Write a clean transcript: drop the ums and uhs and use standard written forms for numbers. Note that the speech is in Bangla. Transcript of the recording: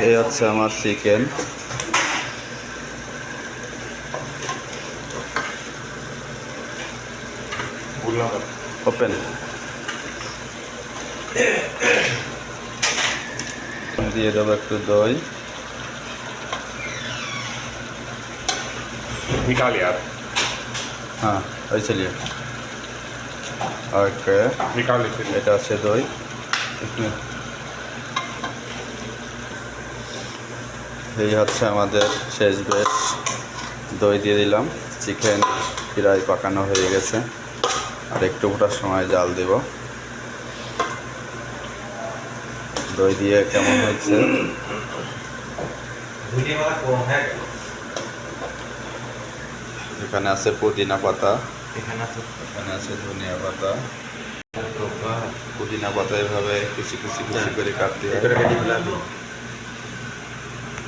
এই হচ্ছে আমার চিকেন। ওপেন দিয়ে দেবো একটু দই। Italia. हाँ वही चलिए। ओके निकाल लीजिए। এটা আছে দই। इसमें এই হচ্ছে আমাদের শেষ বেশ। দই দিয়ে দিলাম। চিকেন প্রায় পাকানো হয়ে গেছে, আর একটু ফোটার সময় জাল দেব। দই দিয়ে কেমন হচ্ছে? এখানে আছে পুদিনা পাতা, এখানে আছে ধনিয়া পাতা। পুদিনা পাতা এভাবে কুচি কুচি কুচি করে কাটতে হয়।